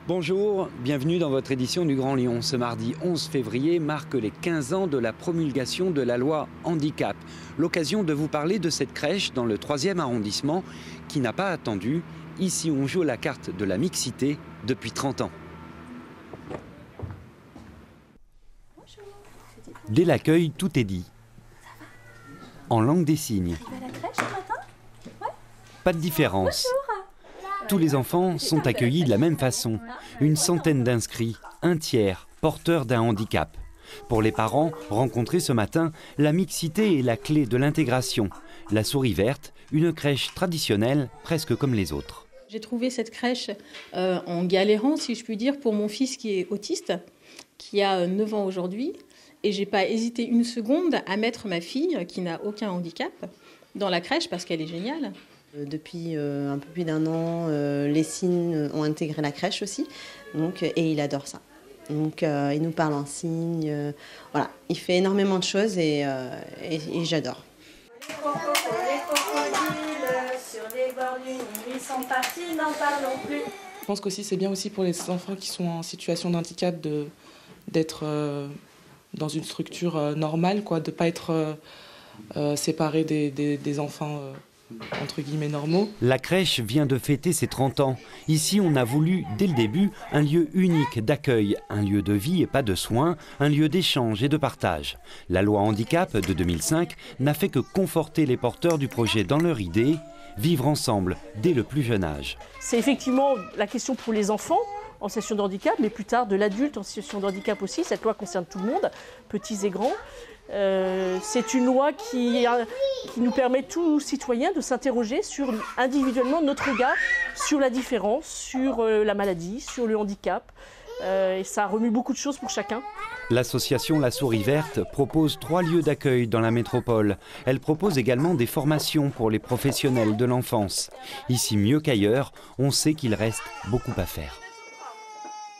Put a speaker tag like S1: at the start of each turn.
S1: Bonjour, bienvenue dans votre édition du Grand Lyon. Ce mardi 11 février marque les 15 ans de la promulgation de la loi handicap. L'occasion de vous parler de cette crèche dans le 3e arrondissement qui n'a pas attendu. Ici, on joue la carte de la mixité depuis 30 ans. Dès l'accueil, tout est dit. En langue des signes. Pas de différence. Tous les enfants sont accueillis de la même façon. Une centaine d'inscrits, un tiers, porteurs d'un handicap. Pour les parents, rencontrés ce matin, la mixité est la clé de l'intégration. La Souris Verte, une crèche traditionnelle, presque comme les autres.
S2: J'ai trouvé cette crèche en galérant, si je puis dire, pour mon fils qui est autiste, qui a 9 ans aujourd'hui. Et je n'ai pas hésité une seconde à mettre ma fille, qui n'a aucun handicap, dans la crèche parce qu'elle est géniale.
S3: Depuis un peu plus d'1 an, les signes ont intégré la crèche aussi, et il adore ça. Donc il nous parle en signes, voilà, il fait énormément de choses et j'adore.
S4: Les crocodiles sur les bords du Nil, ils sont partis, n'en parlons plus.
S5: Je pense qu'aussi c'est bien aussi pour les enfants qui sont en situation de handicap d'être dans une structure normale, quoi, de ne pas être séparés des enfants entre guillemets normaux.
S1: La crèche vient de fêter ses 30 ans. Ici, on a voulu, dès le début, un lieu unique d'accueil, un lieu de vie et pas de soins, un lieu d'échange et de partage. La loi handicap de 2005 n'a fait que conforter les porteurs du projet dans leur idée, vivre ensemble dès le plus jeune âge.
S6: C'est effectivement la question pour les enfants en situation de handicap, mais plus tard de l'adulte en situation de handicap aussi. Cette loi concerne tout le monde, petits et grands. C'est une loi qui nous permet, tous citoyens, de s'interroger sur individuellement notre regard sur la différence, sur la maladie, sur le handicap. Et ça remue beaucoup de choses pour chacun.
S1: L'association La Souris Verte propose 3 lieux d'accueil dans la métropole. Elle propose également des formations pour les professionnels de l'enfance. Ici, mieux qu'ailleurs, on sait qu'il reste beaucoup à faire.